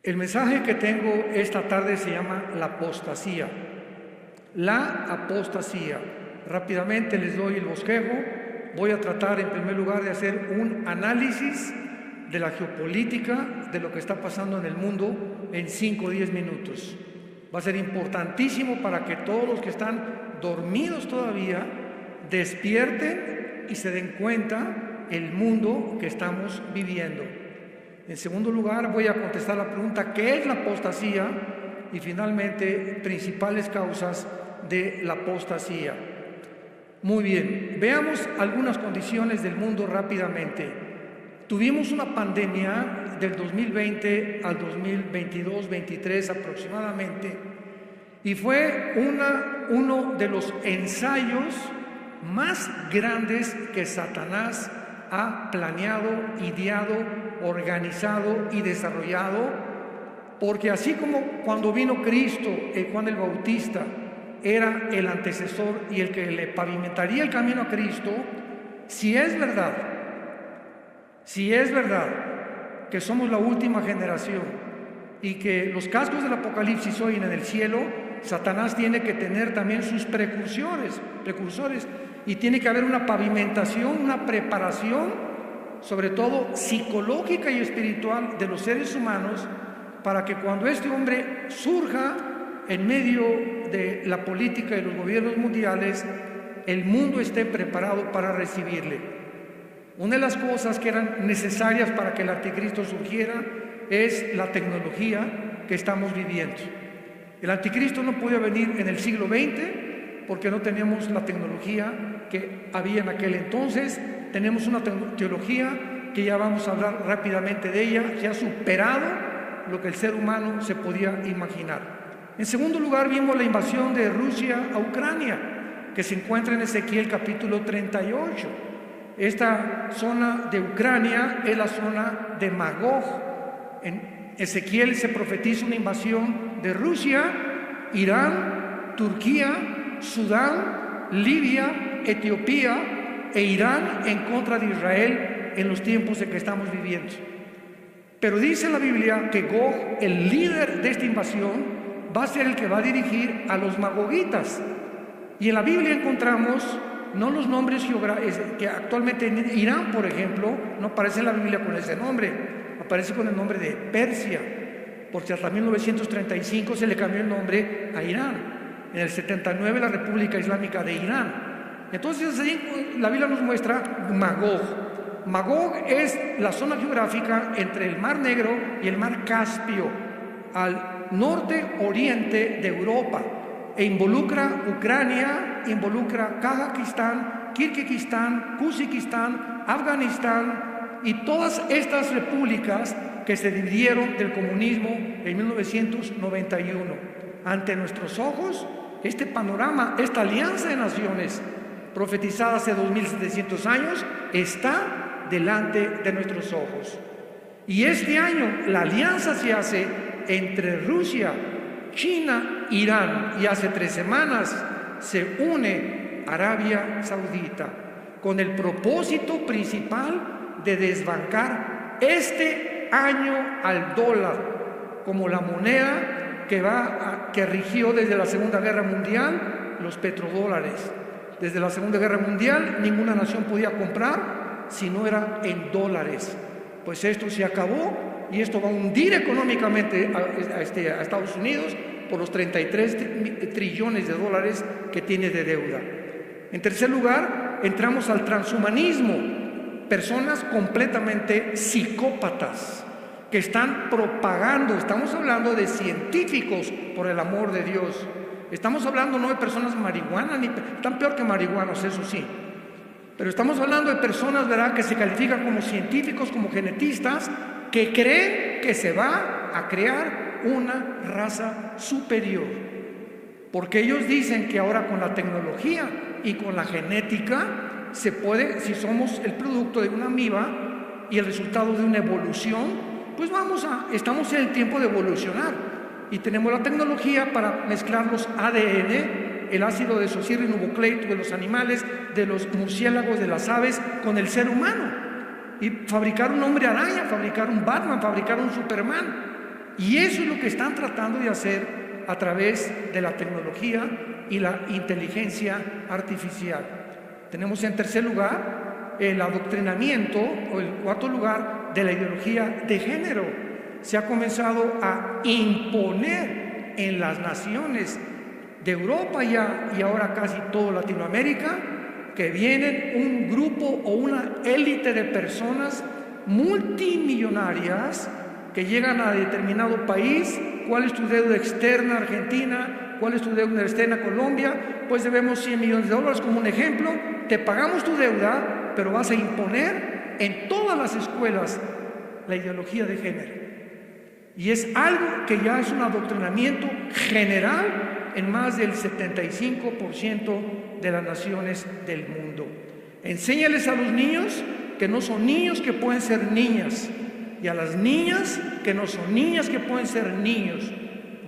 El mensaje que tengo esta tarde se llama la apostasía. La apostasía. Rápidamente les doy el bosquejo. Voy a tratar en primer lugar de hacer un análisis de la geopolítica, de lo que está pasando en el mundo en 5 o 10 minutos. Va a ser importantísimo para que todos los que están dormidos todavía despierten y se den cuenta el mundo que estamos viviendo. En segundo lugar, voy a contestar la pregunta ¿qué es la apostasía? Y finalmente, principales causas de la apostasía. Muy bien, veamos algunas condiciones del mundo rápidamente. Tuvimos una pandemia del 2020 al 2022-23 aproximadamente, y fue uno de los ensayos más grandes que Satanás ha planeado, ideado, organizado y desarrollado, porque así como cuando vino Cristo, Juan el Bautista era el antecesor y el que le pavimentaría el camino a Cristo, si es verdad que somos la última generación y que los cascos del Apocalipsis oyen en el cielo, Satanás tiene que tener también sus precursores, y tiene que haber una pavimentación, una preparación, sobre todo psicológica y espiritual de los seres humanos, para que cuando este hombre surja en medio de la política y los gobiernos mundiales, el mundo esté preparado para recibirle. Una de las cosas que eran necesarias para que el anticristo surgiera es la tecnología que estamos viviendo. El anticristo no podía venir en el siglo XX porque no teníamos la tecnología que había en aquel entonces. Tenemos una tecnología que ya vamos a hablar rápidamente de ella, que ha superado lo que el ser humano se podía imaginar. En segundo lugar, vimos la invasión de Rusia a Ucrania, que se encuentra en Ezequiel capítulo 38. Esta zona de Ucrania es la zona de Magog. En Ezequiel se profetiza una invasión de Rusia, Irán, Turquía, Sudán, Libia, Etiopía e Irán en contra de Israel en los tiempos en que estamos viviendo. Pero dice la Biblia que Gog, el líder de esta invasión, va a ser el que va a dirigir a los magogitas. Y en la Biblia encontramos no los nombres geográficos, que actualmente en Irán, por ejemplo, no aparece en la Biblia con ese nombre, aparece con el nombre de Persia, porque hasta 1935 se le cambió el nombre a Irán. En el 79 la República Islámica de Irán. Entonces la Biblia nos muestra Magog. Magog es la zona geográfica entre el Mar Negro y el Mar Caspio, al norte oriente de Europa, e involucra Ucrania, involucra Kazajistán, Kirguistán, Kuzikistán, Afganistán y todas estas repúblicas que se dividieron del comunismo en 1991. Ante nuestros ojos, este panorama, esta alianza de naciones profetizada hace 2700 años, está delante de nuestros ojos. Y este año la alianza se hace entre Rusia, China, Irán, y hace 3 semanas se une Arabia Saudita con el propósito principal de desbancar este año al dólar como la moneda que rigió desde la Segunda Guerra Mundial, los petrodólares. Desde la Segunda Guerra Mundial ninguna nación podía comprar si no era en dólares. Pues esto se acabó y esto va a hundir económicamente a Estados Unidos por los 33 trillones de dólares que tiene de deuda. En tercer lugar, entramos al transhumanismo, personas completamente psicópatas que están propagando. Estamos hablando de científicos, por el amor de Dios. Estamos hablando no de personas marihuanas, ni tan peor que marihuanos, eso sí. Pero estamos hablando de personas, ¿verdad?, que se califican como científicos, como genetistas, que creen que se va a crear una raza superior. Porque ellos dicen que ahora con la tecnología y con la genética se puede, si somos el producto de una amiba y el resultado de una evolución, pues estamos en el tiempo de evolucionar y tenemos la tecnología para mezclar los ADN, el ácido desoxirribonucleico de los animales, de los murciélagos, de las aves, con el ser humano y fabricar un hombre araña, fabricar un Batman, fabricar un Superman. Y eso es lo que están tratando de hacer a través de la tecnología y la inteligencia artificial. Tenemos en tercer lugar el adoctrinamiento, o el cuarto lugar, de la ideología de género. Se ha comenzado a imponer en las naciones de Europa y ahora casi toda Latinoamérica, que vienen un grupo o una élite de personas multimillonarias que llegan a determinado país. ¿Cuál es tu deuda externa, Argentina? ¿Cuál es tu deuda externa, Colombia? Pues debemos 100 millones de dólares como un ejemplo. Te pagamos tu deuda, pero vas a imponer en todas las escuelas la ideología de género. Y es algo que ya es un adoctrinamiento general en más del 75% de las naciones del mundo. Enséñales a los niños que no son niños, que pueden ser niñas, y a las niñas que no son niñas, que pueden ser niños.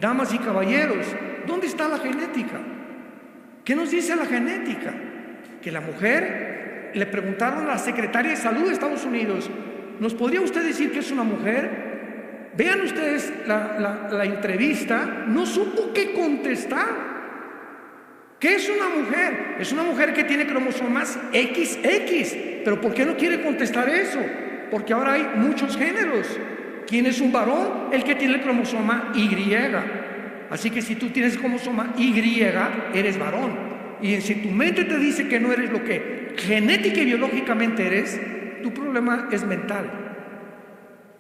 Damas y caballeros, ¿dónde está la genética? ¿Qué nos dice la genética? Que la mujer, le preguntaron a la secretaria de salud de Estados Unidos, ¿nos podría usted decir que es una mujer? Vean ustedes la entrevista, no supo qué contestar. ¿Qué es una mujer? Es una mujer que tiene cromosomas XX. ¿Pero por qué no quiere contestar eso? Porque ahora hay muchos géneros. ¿Quién es un varón? El que tiene el cromosoma Y. Así que si tú tienes el cromosoma Y, eres varón. Y si tu mente te dice que no eres lo que genética y biológicamente eres, tu problema es mental.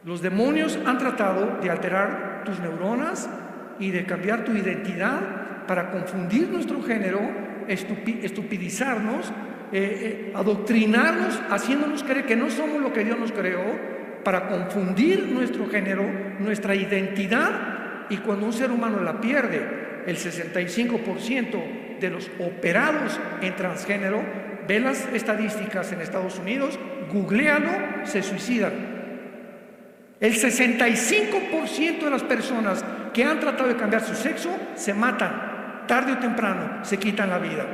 Los demonios han tratado de alterar tus neuronas y de cambiar tu identidad para confundir nuestro género, estupidizarnos, adoctrinarnos, haciéndonos creer que no somos lo que Dios nos creó, para confundir nuestro género, nuestra identidad. Y cuando un ser humano la pierde, el 65% de los operados en transgénero, ve las estadísticas en Estados Unidos, googléalo, se suicidan. El 65% de las personas que han tratado de cambiar su sexo se matan, tarde o temprano se quitan la vida.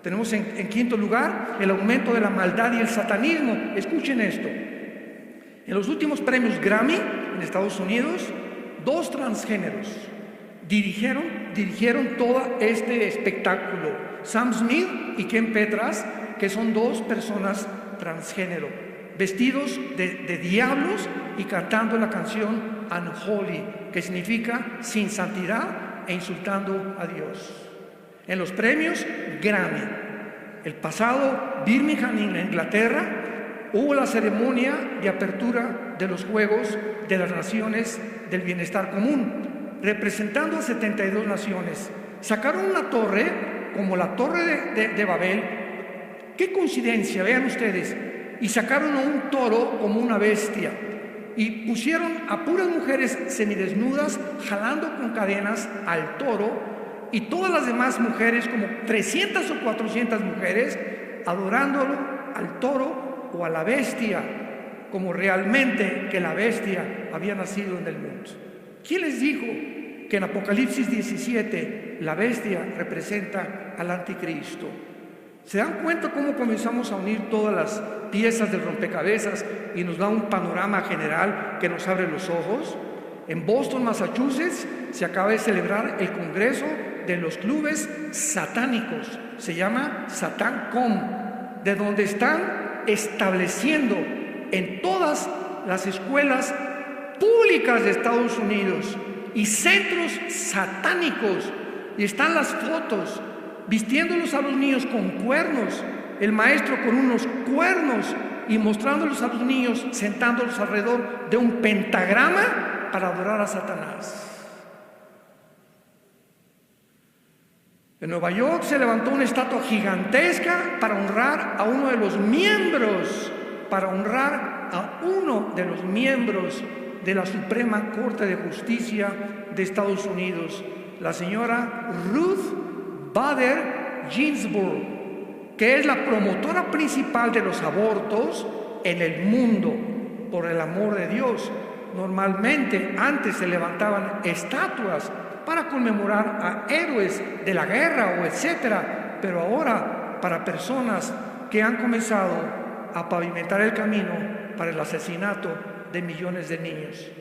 Tenemos en quinto lugar el aumento de la maldad y el satanismo. Escuchen esto. En los últimos premios Grammy en Estados Unidos, 2 transgéneros dirigieron todo este espectáculo. Sam Smith y Ken Petras, que son 2 personas transgénero, vestidos de diablos y cantando la canción Unholy, que significa sin santidad, e insultando a Dios. En los premios Grammy, el pasado Birmingham, en Inglaterra, hubo la ceremonia de apertura de los Juegos de las Naciones del Bienestar Común, representando a 72 naciones. Sacaron una torre, como la Torre de Babel. ¡Qué coincidencia! Vean ustedes. Y sacaron a un toro como una bestia. Y pusieron a puras mujeres semidesnudas jalando con cadenas al toro, y todas las demás mujeres, como 300 o 400 mujeres, adorándolo al toro o a la bestia, como realmente que la bestia había nacido en el mundo. ¿Quién les dijo que en Apocalipsis 17 la bestia representa al anticristo? ¿Se dan cuenta cómo comenzamos a unir todas las piezas del rompecabezas y nos da un panorama general que nos abre los ojos? En Boston, Massachusetts, se acaba de celebrar el Congreso de los Clubes Satánicos. Se llama SatanCon, de donde están estableciendo en todas las escuelas públicas de Estados Unidos y centros satánicos. Y están las fotos, vistiéndolos a los niños con cuernos, el maestro con unos cuernos, y mostrándolos a los niños, sentándolos alrededor de un pentagrama para adorar a Satanás. En Nueva York se levantó una estatua gigantesca para honrar a uno de los miembros, de la Suprema Corte de Justicia de Estados Unidos, la señora Ruth Bader Ginsburg, que es la promotora principal de los abortos en el mundo. Por el amor de Dios, normalmente antes se levantaban estatuas para conmemorar a héroes de la guerra o etcétera, pero ahora para personas que han comenzado a pavimentar el camino para el asesinato de millones de niños.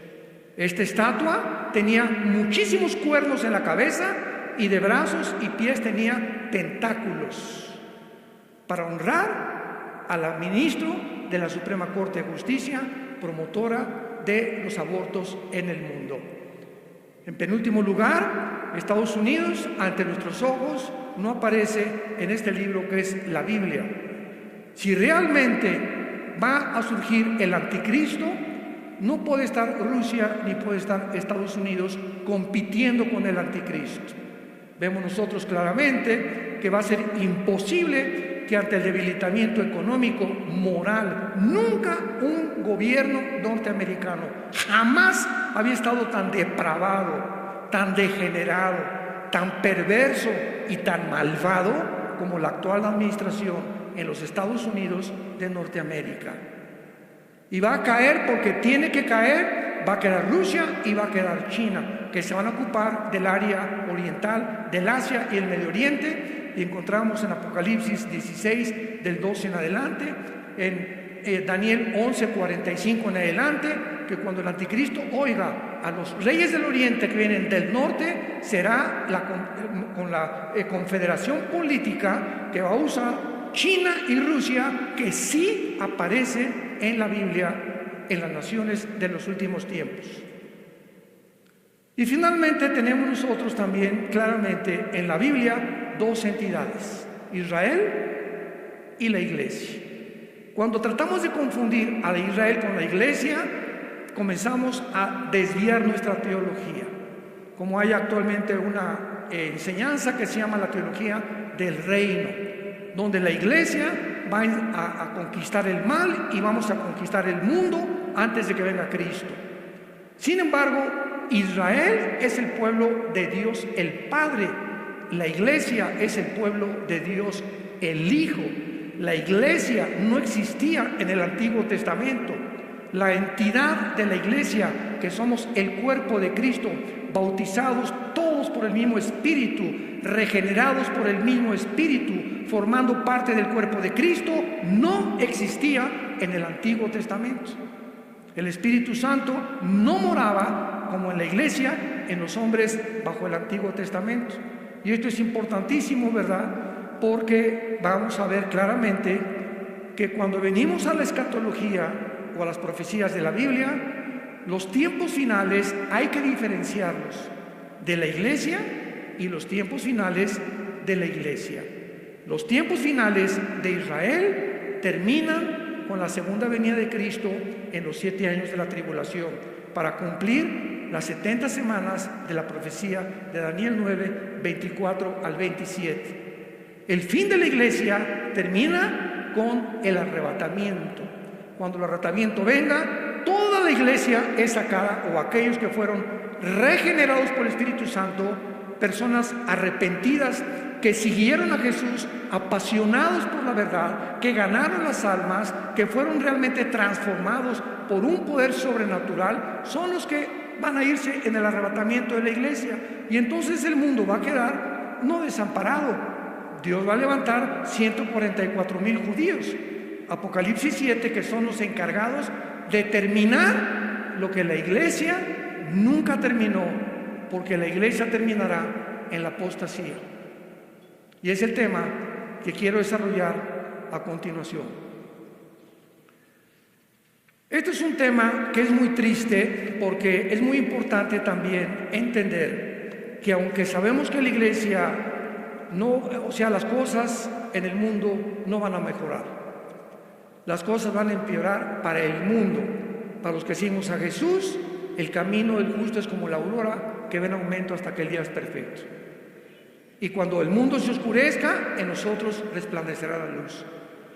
Esta estatua tenía muchísimos cuernos en la cabeza y de brazos y pies tenía tentáculos para honrar a la ministra de la Suprema Corte de Justicia, promotora de los abortos en el mundo. En penúltimo lugar, Estados Unidos, ante nuestros ojos, no aparece en este libro que es la Biblia. Si realmente va a surgir el anticristo, no puede estar Rusia ni puede estar Estados Unidos compitiendo con el anticristo. Vemos nosotros claramente que va a ser imposible que ante el debilitamiento económico, moral, nunca un gobierno norteamericano jamás había estado tan depravado, tan degenerado, tan perverso y tan malvado como la actual administración en los Estados Unidos de Norteamérica. Y va a caer porque tiene que caer, va a quedar Rusia y va a quedar China, que se van a ocupar del área oriental, del Asia y el Medio Oriente. Y encontramos en Apocalipsis 16, del 12 en adelante, en Daniel 11, 45 en adelante, que cuando el anticristo oiga a los reyes del oriente que vienen del norte, será con la confederación política que va a usar China y Rusia, que sí aparece en la Biblia, en las naciones de los últimos tiempos. Y finalmente tenemos nosotros también claramente en la Biblia dos entidades, Israel y la Iglesia. Cuando tratamos de confundir a Israel con la Iglesia, comenzamos a desviar nuestra teología. Como hay actualmente una enseñanza que se llama la teología del reino, donde la Iglesia va a conquistar el mal y vamos a conquistar el mundo antes de que venga Cristo. Sin embargo, Israel es el pueblo de Dios el Padre, la Iglesia es el pueblo de Dios el Hijo. La Iglesia no existía en el Antiguo Testamento. La entidad de la Iglesia, que somos el cuerpo de Cristo, bautizados todos por el mismo Espíritu, regenerados por el mismo Espíritu, formando parte del cuerpo de Cristo, no existía en el Antiguo Testamento. El Espíritu Santo no moraba como en la Iglesia, en los hombres bajo el Antiguo Testamento. Y esto es importantísimo, ¿verdad? Porque vamos a ver claramente que cuando venimos a la escatología o a las profecías de la Biblia, los tiempos finales hay que diferenciarlos de la Iglesia y los tiempos finales de la Iglesia. Los tiempos finales de Israel terminan con la segunda venida de Cristo en los 7 años de la tribulación, para cumplir las 70 semanas de la profecía de Daniel 9, 24 al 27. El fin de la Iglesia termina con el arrebatamiento. Cuando el arrebatamiento venga, toda la Iglesia es sacada, o aquellos que fueron regenerados por el Espíritu Santo, personas arrepentidas que siguieron a Jesús, apasionados por la verdad, que ganaron las almas, que fueron realmente transformados por un poder sobrenatural, son los que van a irse en el arrebatamiento de la Iglesia. Y entonces el mundo va a quedar no desamparado. Dios va a levantar 144,000 judíos. Apocalipsis 7, que son los encargados de terminar lo que la Iglesia nunca terminó, porque la Iglesia terminará en la apostasía. Y es el tema que quiero desarrollar a continuación. Este es un tema que es muy triste, porque es muy importante también entender que aunque sabemos que la Iglesia las cosas en el mundo no van a mejorar. Las cosas van a empeorar para el mundo. Para los que seguimos a Jesús, el camino del justo es como la aurora que va en aumento hasta que el día es perfecto. Y cuando el mundo se oscurezca, en nosotros resplandecerá la luz.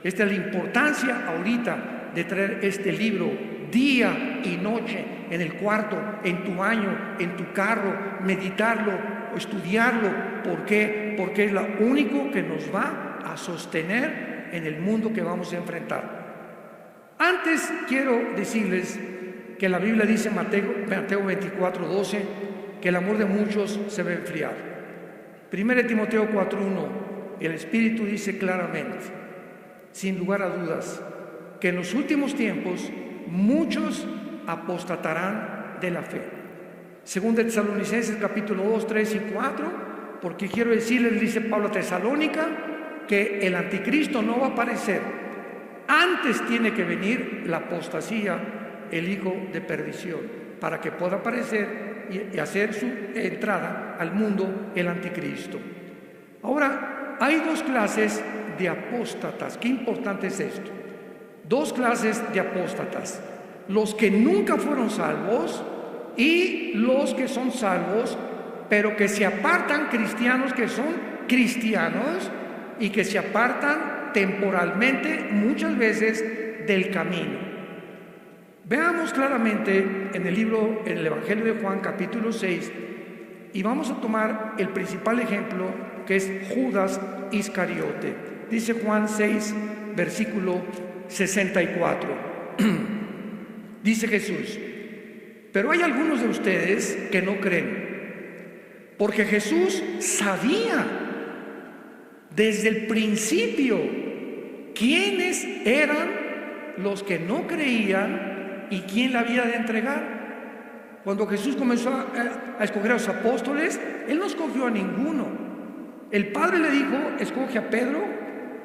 Esta es la importancia ahorita de traer este libro día y noche en el cuarto, en tu baño, en tu carro, meditarlo, estudiarlo. ¿Por qué? Porque es lo único que nos va a sostener en el mundo que vamos a enfrentar. Antes quiero decirles que la Biblia dice en Mateo 24, 12, que el amor de muchos se va a enfriar. 1 Timoteo 4:1, el Espíritu dice claramente, sin lugar a dudas, que en los últimos tiempos muchos apostatarán de la fe. Según de Tesalonicenses capítulo 2, 3 y 4, porque quiero decirles, dice Pablo a Tesalónica, que el anticristo no va a aparecer. Antes tiene que venir la apostasía, el hijo de perdición, para que pueda aparecer y hacer su entrada al mundo el anticristo. Ahora, hay dos clases de apóstatas. Qué importante es esto. Dos clases de apóstatas: los que nunca fueron salvos y los que son salvos, pero que se apartan, cristianos que son cristianos y que se apartan temporalmente muchas veces del camino. Veamos claramente en el Evangelio de Juan capítulo 6, y vamos a tomar el principal ejemplo, que es Judas Iscariote. Dice Juan 6, versículo 64. Dice Jesús: pero hay algunos de ustedes que no creen, porque Jesús sabía desde el principio quiénes eran los que no creían y quién la había de entregar. Cuando Jesús comenzó a escoger a los apóstoles, Él no escogió a ninguno. El Padre le dijo: escoge a Pedro,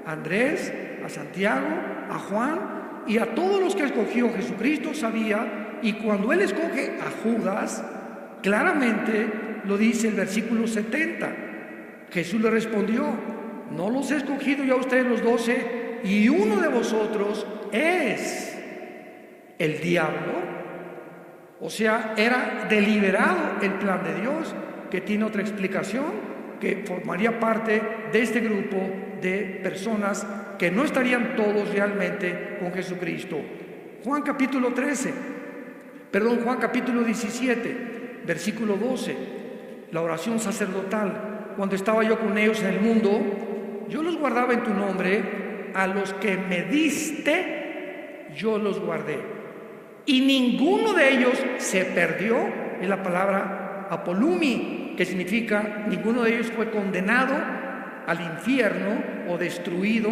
a Andrés, a Santiago, a Juan, y a todos los que escogió Jesucristo sabía. Y cuando Él escoge a Judas, claramente lo dice el versículo 70. Jesús le respondió: no los he escogido yo a ustedes los 12, y uno de vosotros es el diablo. O sea, era deliberado el plan de Dios, que tiene otra explicación, que formaría parte de este grupo de personas que no estarían todos realmente con Jesucristo. Juan capítulo 17, versículo 12, la oración sacerdotal: cuando estaba yo con ellos en el mundo, yo los guardaba en tu nombre, a los que me diste, yo los guardé, y ninguno de ellos se perdió. Es la palabra apolumi, que significa ninguno de ellos fue condenado al infierno o destruido,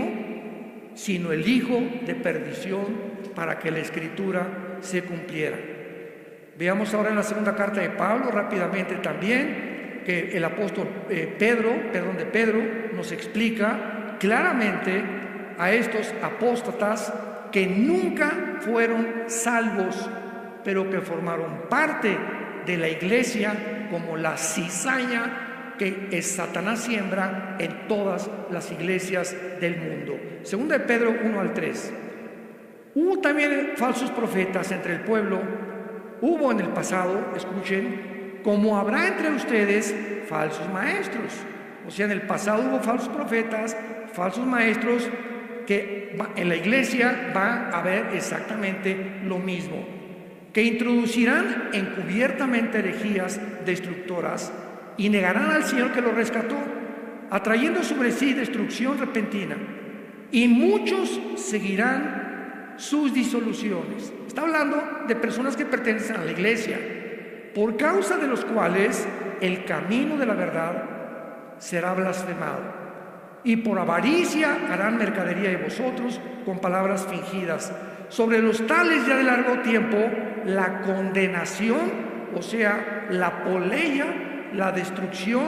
sino el hijo de perdición, para que la escritura se cumpliera. Veamos ahora en la segunda carta de Pablo rápidamente también, que el apóstol Pedro nos explica claramente a estos apóstatas que nunca fueron salvos, pero que formaron parte de la iglesia como la cizaña que Satanás siembra en todas las iglesias del mundo. Segunda de Pedro 1 al 3. Hubo también falsos profetas entre el pueblo. Hubo en el pasado, escuchen, como habrá entre ustedes falsos maestros. O sea, en el pasado hubo falsos profetas, falsos maestros, que en la iglesia va a haber exactamente lo mismo, que introducirán encubiertamente herejías destructoras y negarán al Señor que los rescató, atrayendo sobre sí destrucción repentina, y muchos seguirán sus disoluciones. Está hablando de personas que pertenecen a la iglesia, por causa de los cuales el camino de la verdad será blasfemado, y por avaricia harán mercadería de vosotros con palabras fingidas. Sobre los tales ya de largo tiempo la condenación, o sea, la poleia, la destrucción,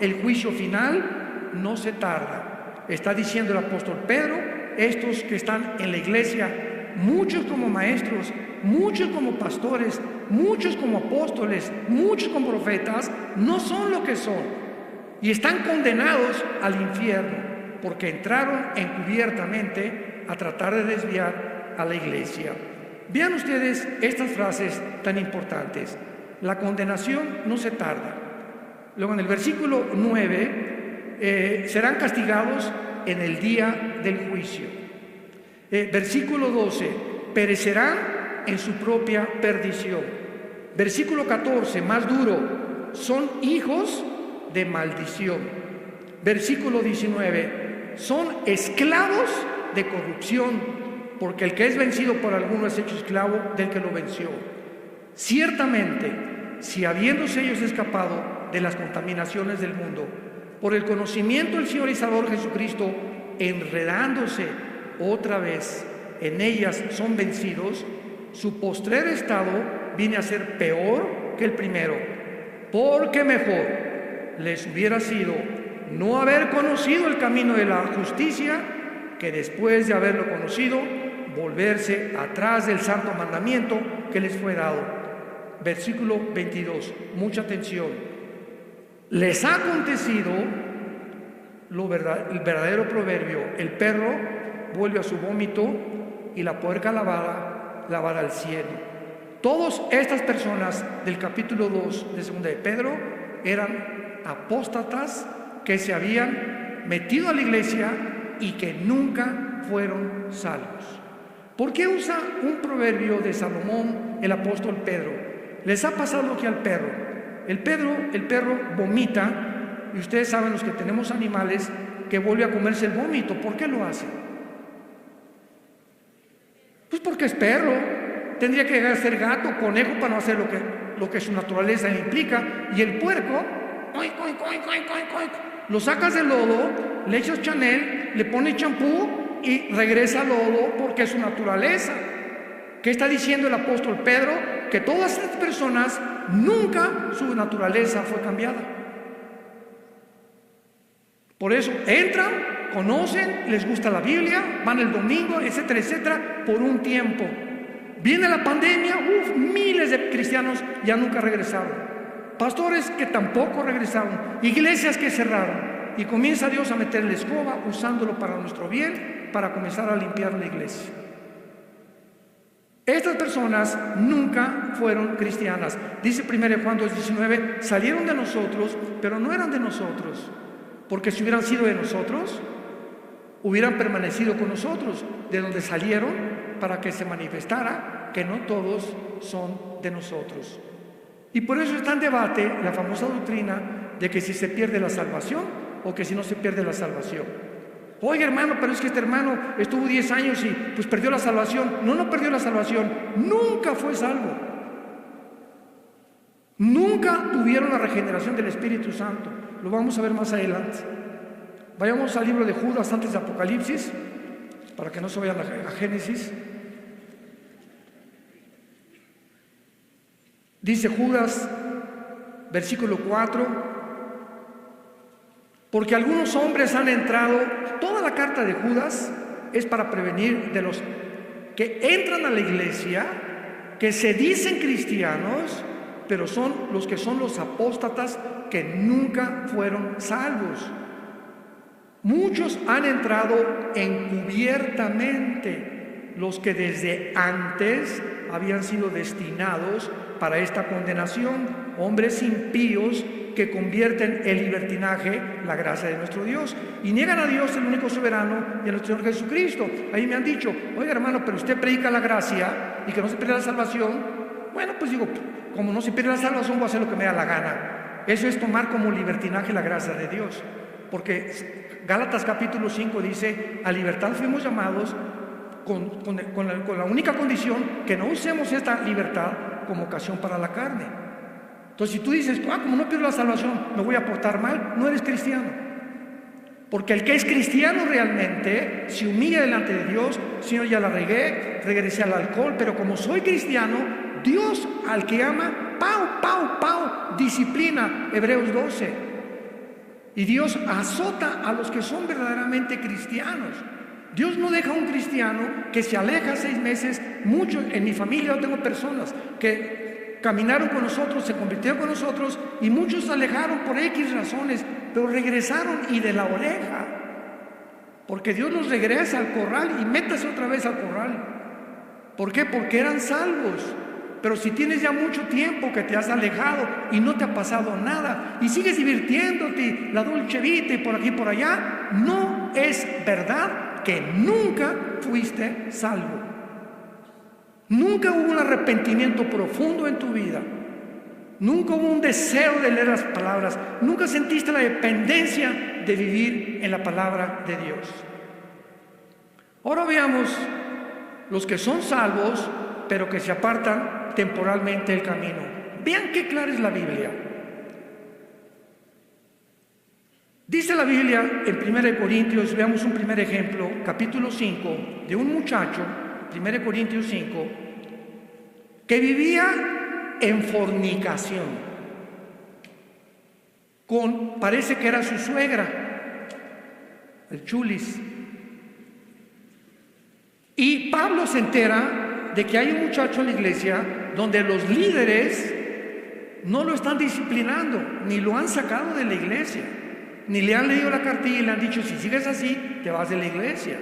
el juicio final, no se tarda. Está diciendo el apóstol Pedro: estos que están en la iglesia, muchos como maestros, muchos como pastores, muchos como apóstoles, muchos como profetas, no son lo que son, y están condenados al infierno, porque entraron encubiertamente a tratar de desviar a la iglesia. Vean ustedes estas frases tan importantes: la condenación no se tarda. Luego en el versículo 9, serán castigados en el día del juicio. Versículo 12, perecerán en su propia perdición. Versículo 14, más duro, son hijos de maldición. Versículo 19, son esclavos de corrupción, porque el que es vencido por alguno es hecho esclavo del que lo venció. Ciertamente, si habiéndose ellos escapado de las contaminaciones del mundo, por el conocimiento del Señor y Salvador Jesucristo, enredándose otra vez en ellas son vencidos, su postrer estado viene a ser peor que el primero, porque mejor les hubiera sido no haber conocido el camino de la justicia, que después de haberlo conocido, volverse atrás del santo mandamiento que les fue dado. Versículo 22, mucha atención. Les ha acontecido el verdadero proverbio: el perro vuelve a su vómito y la puerca lavada al cielo. Todas estas personas del capítulo 2 de 2 de Pedro eran apóstatas que se habían metido a la iglesia y que nunca fueron salvos. ¿Por qué usa un proverbio de Salomón el apóstol Pedro? Les ha pasado lo que al perro. El perro vomita, y ustedes saben, los que tenemos animales, que vuelve a comerse el vómito. ¿Por qué lo hace? Pues porque es perro. Tendría que llegar a ser gato, conejo, para no hacer lo que su naturaleza implica. Y el puerco, lo sacas del lodo, le echas Chanel, le pones champú y regresa al lodo, porque es su naturaleza. ¿Qué está diciendo el apóstol Pedro? Que todas estas personas nunca su naturaleza fue cambiada. Por eso entran, conocen, les gusta la Biblia, van el domingo, etcétera, etcétera, por un tiempo. Viene la pandemia, miles de cristianos ya nunca regresaron. Pastores que tampoco regresaron, iglesias que cerraron. Y comienza Dios a meter la escoba, usándolo para nuestro bien, para comenzar a limpiar la iglesia. Estas personas nunca fueron cristianas. Dice 1 Juan 2:19, salieron de nosotros, pero no eran de nosotros. Porque si hubieran sido de nosotros, hubieran permanecido con nosotros, de donde salieron, para que se manifestara que no todos son de nosotros. Y por eso está en debate la famosa doctrina de que si se pierde la salvación o que si no se pierde la salvación. Oiga, hermano, pero es que este hermano estuvo 10 años y pues perdió la salvación. No perdió la salvación, nunca fue salvo. Nunca tuvieron la regeneración del Espíritu Santo. Lo vamos a ver más adelante. Vayamos al libro de Judas antes de Apocalipsis, para que no se vayan a Génesis. Dice Judas, versículo 4, porque algunos hombres han entrado. Toda la carta de Judas es para prevenir de los que entran a la iglesia, que se dicen cristianos, pero son los apóstatas que nunca fueron salvos. Muchos han entrado encubiertamente, los que desde antes habían sido destinados para esta condenación, hombres impíos que convierten en libertinaje la gracia de nuestro Dios y niegan a Dios, el único soberano, y a nuestro Señor Jesucristo. Ahí me han dicho, oiga, hermano, pero usted predica la gracia y que no se pierde la salvación. Bueno, pues digo, como no se pierde la salvación, voy a hacer lo que me da la gana. Eso es tomar como libertinaje la gracia de Dios, porque Gálatas capítulo 5 dice, a libertad fuimos llamados con la única condición que no usemos esta libertad como ocasión para la carne. Entonces, si tú dices, como no pierdo la salvación, me voy a portar mal, no eres cristiano. Porque el que es cristiano realmente se humilla delante de Dios. Señor, ya la regué, regresé al alcohol, pero como soy cristiano, Dios al que ama, disciplina, Hebreos 12. Y Dios azota a los que son verdaderamente cristianos. Dios no deja a un cristiano que se aleja 6 meses. Muchos, en mi familia yo tengo personas que caminaron con nosotros, se convirtieron con nosotros, y muchos se alejaron por X razones, pero regresaron y de la oreja, porque Dios los regresa al corral y métase otra vez al corral. ¿Por qué? Porque eran salvos. Pero si tienes ya mucho tiempo que te has alejado y no te ha pasado nada y sigues divirtiéndote, la dolce vita y por aquí y por allá, no es verdad que nunca fuiste salvo. Nunca hubo un arrepentimiento profundo en tu vida. Nunca hubo un deseo de leer las palabras. Nunca sentiste la dependencia de vivir en la palabra de Dios. Ahora veamos los que son salvos, pero que se apartan temporalmente del camino. Vean qué clara es la Biblia. Dice la Biblia en 1 Corintios, veamos un primer ejemplo, capítulo 5, de un muchacho, 1 Corintios 5, que vivía en fornicación parece que era su suegra, el chulis. Y Pablo se entera de que hay un muchacho en la iglesia donde los líderes no lo están disciplinando, ni lo han sacado de la iglesia, ni le han leído la cartilla y le han dicho: si sigues así, te vas de la iglesia.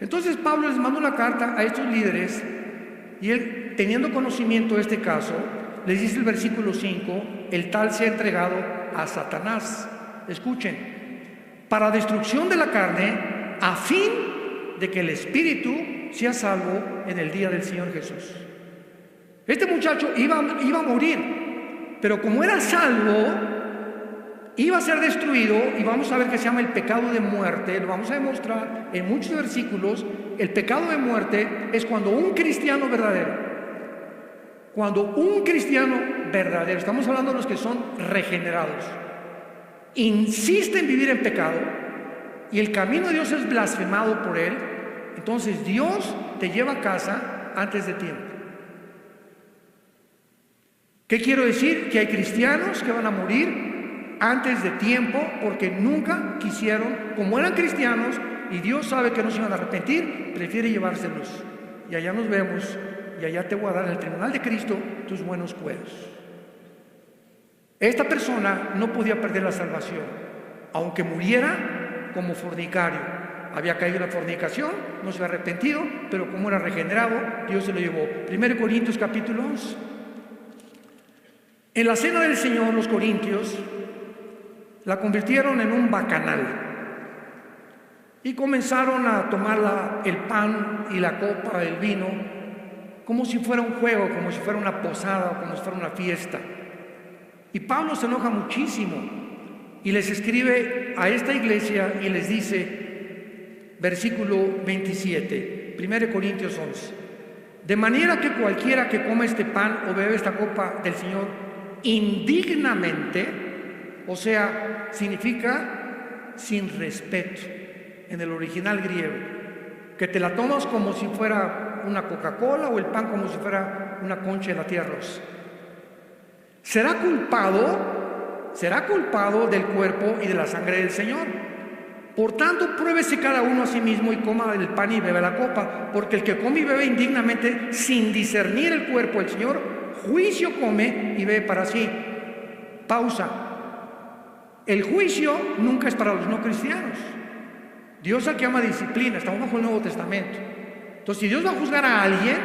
Entonces Pablo les manda una carta a estos líderes, y él, teniendo conocimiento de este caso, les dice el versículo 5: el tal se ha entregado a Satanás. Escuchen: para destrucción de la carne, a fin de que el espíritu sea salvo en el día del Señor Jesús. Este muchacho iba a morir, pero como era salvo, iba a ser destruido. Y vamos a ver que se llama el pecado de muerte. Lo vamos a demostrar en muchos versículos. El pecado de muerte es cuando un cristiano verdadero, estamos hablando de los que son regenerados, insiste en vivir en pecado y el camino de Dios es blasfemado por él, entonces Dios te lleva a casa antes de tiempo. ¿Qué quiero decir? Que hay cristianos que van a morir antes de tiempo porque nunca quisieron, como eran cristianos y Dios sabe que no se iban a arrepentir, prefiere llevárselos. Y allá nos vemos, y allá te voy a dar en el tribunal de Cristo tus buenos cueros. Esta persona no podía perder la salvación, aunque muriera como fornicario. Había caído en la fornicación, no se había arrepentido, pero como era regenerado, Dios se lo llevó. 1 Corintios capítulo 11. En la cena del Señor, los corintios la convirtieron en un bacanal y comenzaron a tomar el pan y la copa, el vino, como si fuera un juego, como si fuera una posada, como si fuera una fiesta. Y Pablo se enoja muchísimo y les escribe a esta iglesia y les dice, versículo 27, 1 Corintios 11: de manera que cualquiera que coma este pan o bebe esta copa del Señor indignamente, o sea, significa sin respeto en el original griego, que te la tomas como si fuera una Coca-Cola o el pan como si fuera una concha de la tía rosa, será culpado del cuerpo y de la sangre del Señor. Por tanto, pruébese cada uno a sí mismo y coma del pan y bebe la copa, porque el que come y bebe indignamente, sin discernir el cuerpo del Señor, juicio come y bebe para sí. Pausa. El juicio nunca es para los no cristianos. Dios al que ama disciplina, estamos bajo el Nuevo Testamento. Entonces, si Dios va a juzgar a alguien,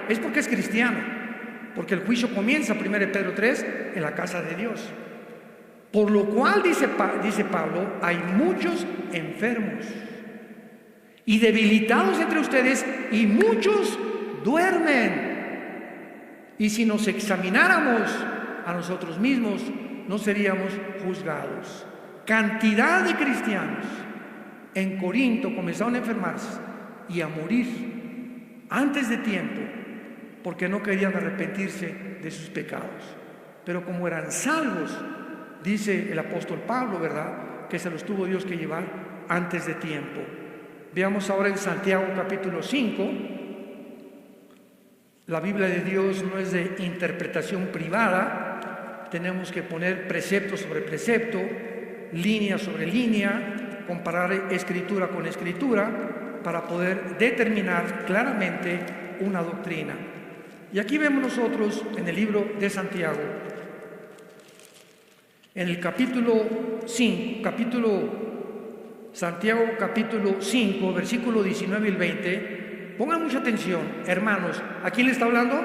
es porque es cristiano, porque el juicio comienza, 1 Pedro 3, en la casa de Dios. Por lo cual, dice Pablo, hay muchos enfermos y debilitados entre ustedes, y muchos duermen. Y si nos examináramos a nosotros mismos, no seríamos juzgados. Cantidad de cristianos en Corinto comenzaron a enfermarse y a morir antes de tiempo porque no querían arrepentirse de sus pecados. Pero como eran salvos, dice el apóstol Pablo, ¿verdad?, que se los tuvo Dios que llevar antes de tiempo. Veamos ahora en Santiago capítulo 5. La Biblia de Dios no es de interpretación privada. Tenemos que poner precepto sobre precepto, línea sobre línea, comparar escritura con escritura para poder determinar claramente una doctrina. Y aquí vemos nosotros en el libro de Santiago, en el capítulo 5, versículo 19 y 20, pongan mucha atención, hermanos. ¿A quién le está hablando?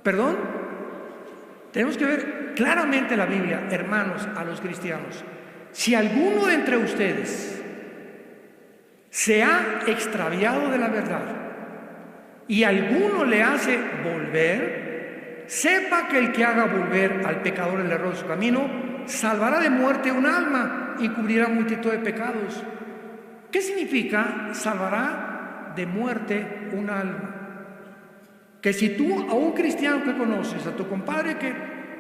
¿Perdón? Tenemos que ver claramente la Biblia, hermanos, a los cristianos. Si alguno de entre ustedes se ha extraviado de la verdad y alguno le hace volver, sepa que el que haga volver al pecador el error de su camino, salvará de muerte un alma y cubrirá multitud de pecados. ¿Qué significa salvará de muerte un alma? Que si tú a un cristiano que conoces, a tu compadre que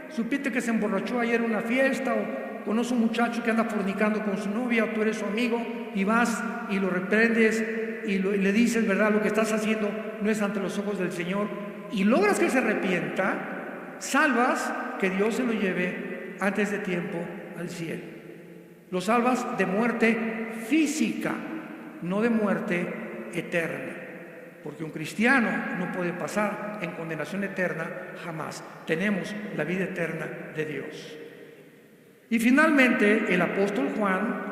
supiste que se emborrachó ayer en una fiesta, o conoces un muchacho que anda fornicando con su novia, o tú eres su amigo y vas y lo reprendes y le dices, ¿verdad?, lo que estás haciendo no es ante los ojos del Señor, y logras que se arrepienta, salvas que Dios se lo lleve antes de tiempo al cielo. Lo salvas de muerte física, no de muerte eterna. Porque un cristiano no puede pasar en condenación eterna jamás. Tenemos la vida eterna de Dios. Y finalmente, el apóstol Juan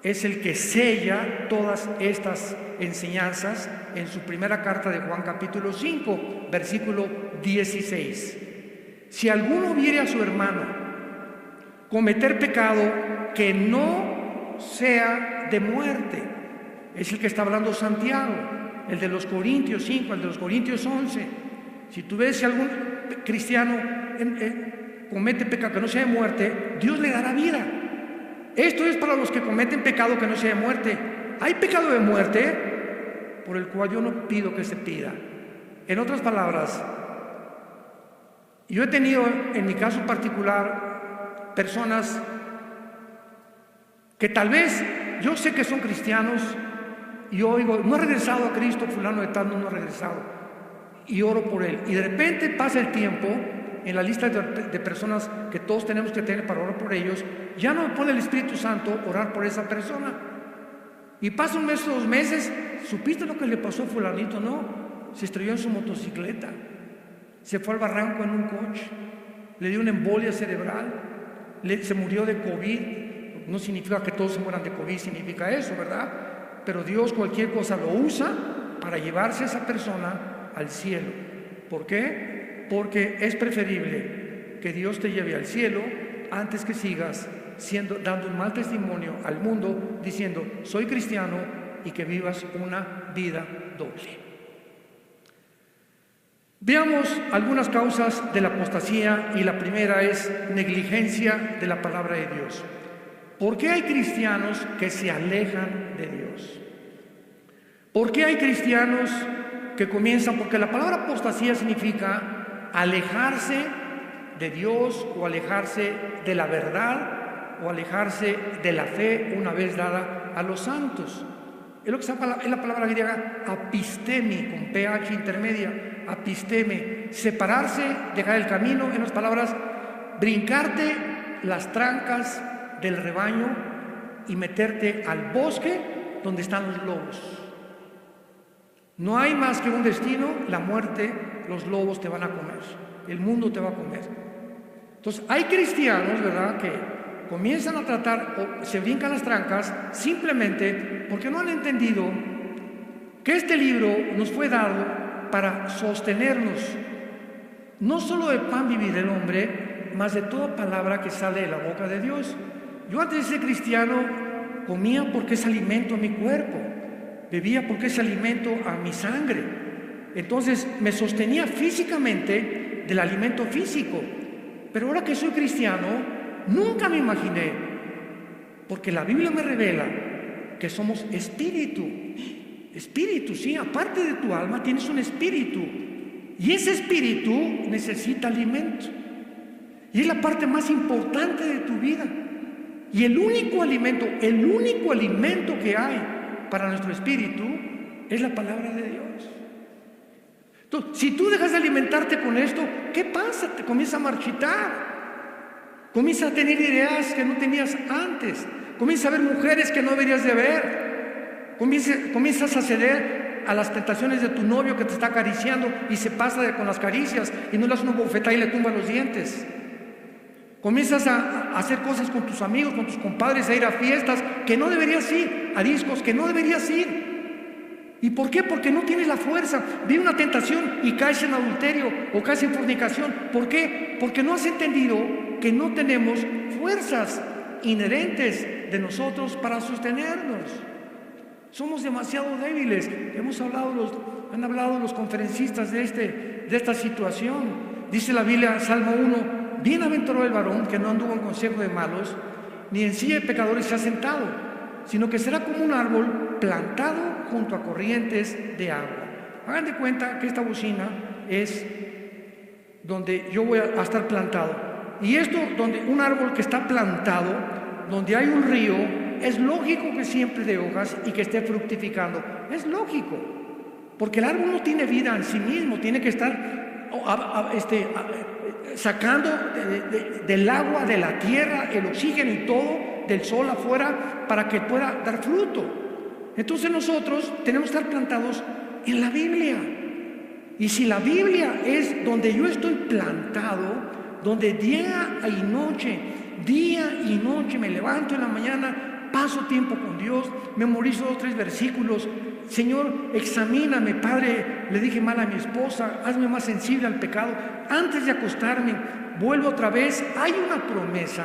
es el que sella todas estas enseñanzas en su primera carta de Juan, capítulo 5, versículo 16. Si alguno viere a su hermano cometer pecado que no sea de muerte, es el que está hablando Santiago, el de los Corintios 5, el de los Corintios 11. Si tú ves si algún cristiano comete pecado que no sea de muerte, Dios le dará vida. Esto es para los que cometen pecado que no sea de muerte. Hay pecado de muerte por el cual yo no pido que se pida. En otras palabras, yo he tenido en mi caso particular personas que tal vez yo sé que son cristianos y yo oigo, no ha regresado a Cristo, fulano de tal no ha regresado, y oro por él, y de repente pasa el tiempo en la lista de personas que todos tenemos que tener para orar por ellos, ya no me pone el Espíritu Santo orar por esa persona, y pasa un mes o 2 meses, ¿supiste lo que le pasó a fulanito? No, se estrelló en su motocicleta, se fue al barranco en un coche, le dio una embolia cerebral, se murió de COVID. No significa que todos se mueran de COVID, significa eso, ¿verdad? Pero Dios cualquier cosa lo usa para llevarse a esa persona al cielo. ¿Por qué? Porque es preferible que Dios te lleve al cielo antes que sigas dando un mal testimonio al mundo diciendo soy cristiano y que vivas una vida doble. Veamos algunas causas de la apostasía, y la primera es negligencia de la palabra de Dios. ¿Por qué hay cristianos que se alejan de Dios? ¿Por qué hay cristianos que comienzan? Porque la palabra apostasía significa alejarse de Dios, o alejarse de la verdad, o alejarse de la fe una vez dada a los santos. Es lo que es la palabra griega apistemi, con ph intermedia, apisteme, separarse, dejar el camino, en otras palabras, brincarte las trancas del rebaño y meterte al bosque donde están los lobos. No hay más que un destino, la muerte. Los lobos te van a comer, el mundo te va a comer. Entonces hay cristianos, ¿verdad?, que comienzan a tratar o se brincan las trancas simplemente porque no han entendido que este libro nos fue dado para sostenernos. No solo de pan vivir el hombre, mas de toda palabra que sale de la boca de Dios. Yo antes de ser cristiano comía porque es alimento a mi cuerpo, bebía porque es alimento a mi sangre. Entonces me sostenía físicamente del alimento físico. Pero ahora que soy cristiano, nunca me imaginé, porque la Biblia me revela que somos espíritu. Espíritu, sí, aparte de tu alma tienes un espíritu. Y ese espíritu necesita alimento. Y es la parte más importante de tu vida. Y el único alimento que hay para nuestro espíritu es la palabra de Dios. Entonces, si tú dejas de alimentarte con esto, ¿qué pasa? Te comienza a marchitar. Comienzas a tener ideas que no tenías antes. Comienzas a ver mujeres que no deberías de ver. Comienzas a ceder a las tentaciones de tu novio que te está acariciando y se pasa con las caricias y no le das una bofetada y le tumba los dientes. Comienzas a hacer cosas con tus amigos, con tus compadres, a ir a fiestas que no deberías ir, a discos que no deberías ir. ¿Y por qué? Porque no tienes la fuerza. Viene una tentación y caes en adulterio o caes en fornicación. ¿Por qué? Porque no has entendido que no tenemos fuerzas inherentes de nosotros para sostenernos. Somos demasiado débiles. Han hablado los conferencistas de esta situación. Dice la Biblia, Salmo 1, bienaventurado el varón que no anduvo en consejo de malos, ni en silla de pecadores se ha sentado, sino que será como un árbol plantado junto a corrientes de agua. Hagan de cuenta que esta bocina es donde yo voy a estar plantado. Y esto, donde un árbol que está plantado, donde hay un río, es lógico que siempre dé hojas y que esté fructificando. Es lógico. porque el árbol no tiene vida en sí mismo, tiene que estar sacando del agua, de la tierra, el oxígeno y todo, del sol afuera, para que pueda dar fruto. Entonces nosotros tenemos que estar plantados en la Biblia. Y si la Biblia es donde yo estoy plantado, donde día y noche me levanto en la mañana, paso tiempo con Dios, memorizo 2 o 3 versículos. Señor, examíname, Padre, le dije mal a mi esposa, hazme más sensible al pecado. Antes de acostarme, vuelvo otra vez. Hay una promesa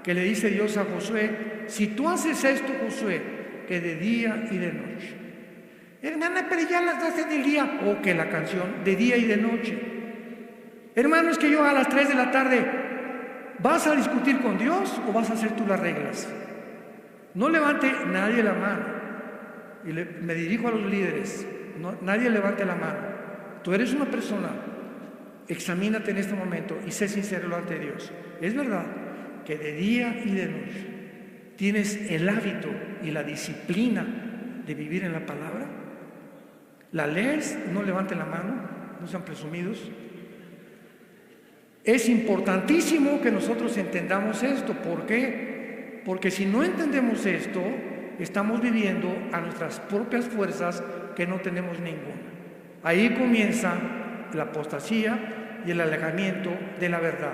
que le dice Dios a Josué: si tú haces esto, Josué, que de día y de noche. Hermana, pero ya a las 12 del día, o que la canción, de día y de noche. Hermano, es que yo a las 3 de la tarde, ¿vas a discutir con Dios o vas a hacer tú las reglas? No levante nadie la mano. Y me dirijo a los líderes, nadie levante la mano. Tú eres una persona, examínate en este momento y sé sincero ante Dios. Es verdad que de día y de noche tienes el hábito y la disciplina de vivir en la palabra. ¿La lees? No levanten la mano, no sean presumidos. Es importantísimo que nosotros entendamos esto. ¿Por qué? Porque si no entendemos esto, estamos viviendo a nuestras propias fuerzas, que no tenemos ninguna. Ahí comienza la apostasía y el alejamiento de la verdad.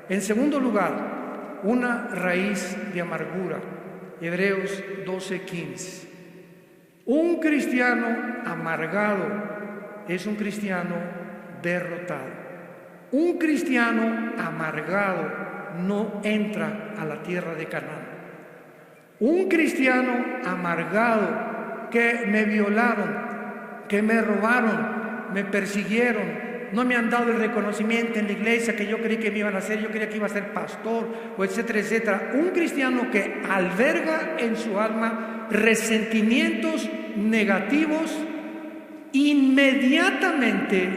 En segundo lugar, una raíz de amargura. Hebreos 12:15. Un cristiano amargado es un cristiano derrotado. Un cristiano amargado no entra a la tierra de Canaán. Un cristiano amargado, que me violaron, que me robaron, me persiguieron, no me han dado el reconocimiento en la iglesia que yo creí que me iban a hacer, yo creía que iba a ser pastor, o etcétera, etcétera. Un cristiano que alberga en su alma resentimientos negativos, inmediatamente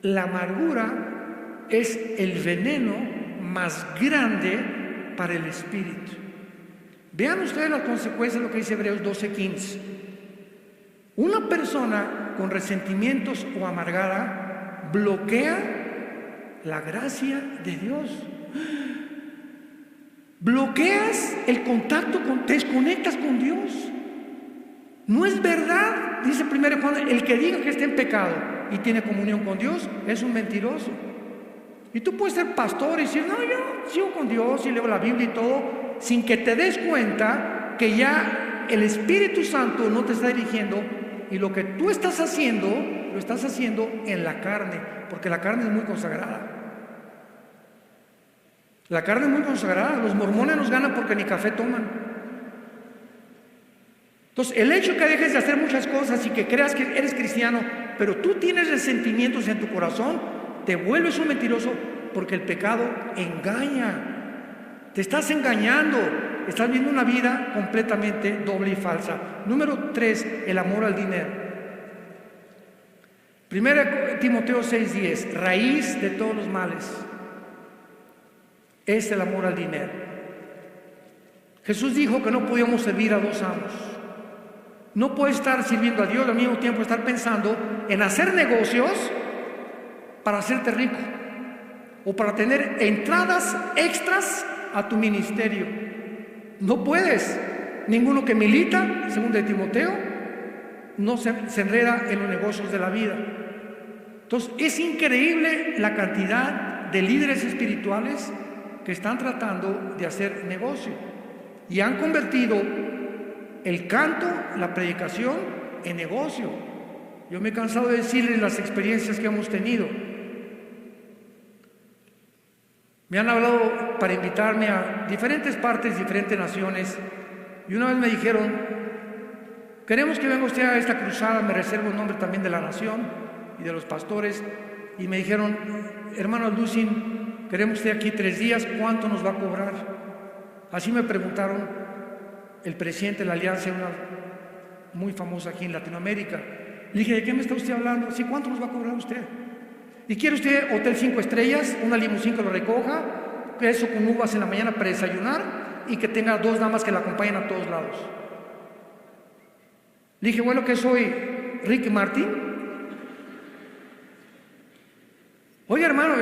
la amargura es el veneno más grande para el espíritu. Vean ustedes las consecuencias de lo que dice Hebreos 12:15. Una persona con resentimientos o amargada bloquea la gracia de Dios. Bloqueas el contacto, te desconectas con Dios. No es verdad, dice 1 Juan, el que diga que está en pecado y tiene comunión con Dios es un mentiroso. Y tú puedes ser pastor y decir: no, yo sigo con Dios y leo la Biblia y todo, sin que te des cuenta que ya el Espíritu Santo no te está dirigiendo, y lo que tú estás haciendo, lo estás haciendo en la carne, porque la carne es muy consagrada. La carne es muy consagrada. Los mormones nos ganan porque ni café toman. Entonces, el hecho que dejes de hacer muchas cosas y que creas que eres cristiano, pero tú tienes resentimientos en tu corazón, te vuelves un mentiroso, porque el pecado engaña. Te estás engañando, estás viviendo una vida completamente doble y falsa. Número 3, el amor al dinero. 1 Timoteo 6:10, raíz de todos los males es el amor al dinero. Jesús dijo que no podíamos servir a 2 amos. No puedes estar sirviendo a Dios al mismo tiempo estar pensando en hacer negocios para hacerte rico o para tener entradas extras a tu ministerio. No puedes. Ninguno que milita, según de Timoteo, no se enreda en los negocios de la vida. Entonces, es increíble la cantidad de líderes espirituales que están tratando de hacer negocio y han convertido el canto, la predicación, en negocio. Yo me he cansado de decirles las experiencias que hemos tenido. Me han hablado para invitarme a diferentes partes, diferentes naciones, y una vez me dijeron: queremos que venga usted a esta cruzada, me reservo el nombre también de la nación y de los pastores, y me dijeron: hermano Alducin, queremos usted aquí 3 días, ¿cuánto nos va a cobrar? Así me preguntaron el presidente de la alianza, una muy famosa aquí en Latinoamérica. Le dije: ¿de qué me está usted hablando? Sí, ¿cuánto nos va a cobrar usted? ¿Y quiere usted hotel 5 estrellas, una limusín que lo recoja, queso con uvas en la mañana para desayunar y que tenga 2 damas que la acompañen a todos lados? Le dije, bueno, que soy Ricky Martin. Oye, hermano,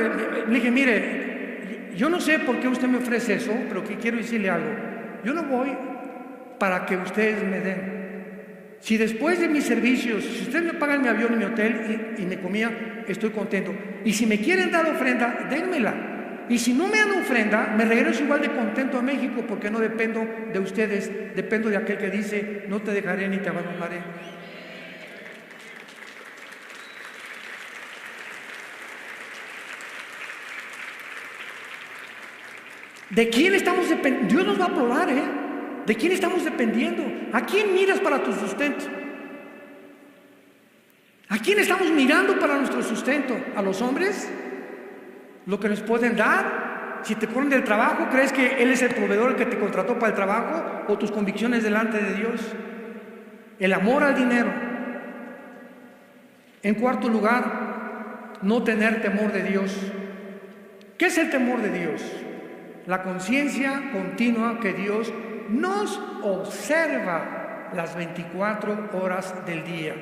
le dije, mire, yo no sé por qué usted me ofrece eso, pero que quiero decirle algo. Yo no voy para que ustedes me den. Si después de mis servicios, si ustedes me pagan mi avión y mi hotel y me comía, estoy contento. Y si me quieren dar ofrenda, dénmela. Y si no me dan ofrenda, me regreso igual de contento a México, porque no dependo de ustedes, dependo de aquel que dice, no te dejaré ni te abandonaré. ¿De quién estamos dependiendo? Dios nos va a probar, ¿eh? ¿De quién estamos dependiendo? ¿A quién miras para tu sustento? ¿A quién estamos mirando para nuestro sustento? ¿A los hombres? ¿Lo que nos pueden dar? Si te corren del trabajo, ¿crees que Él es el proveedor que te contrató para el trabajo? ¿O tus convicciones delante de Dios? El amor al dinero. En cuarto lugar, no tener temor de Dios. ¿Qué es el temor de Dios? La conciencia continua que Dios nos observa las 24 horas del día.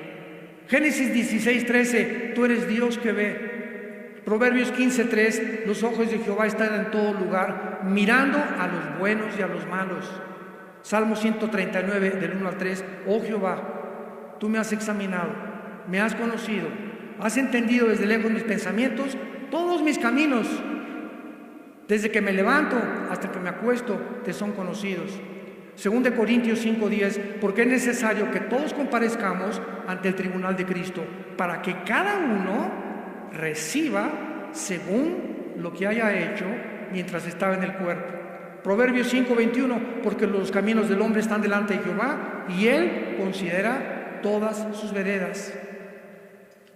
Génesis 16:13, tú eres Dios que ve. Proverbios 15:3, los ojos de Jehová están en todo lugar, mirando a los buenos y a los malos. Salmo 139, del 1 al 3, oh Jehová, tú me has examinado, me has conocido, has entendido desde lejos mis pensamientos, todos mis caminos. Desde que me levanto hasta que me acuesto, te son conocidos. 2 Corintios 5:10, porque es necesario que todos comparezcamos ante el tribunal de Cristo, para que cada uno reciba según lo que haya hecho mientras estaba en el cuerpo. Proverbios 5:21, porque los caminos del hombre están delante de Jehová, y Él considera todas sus veredas.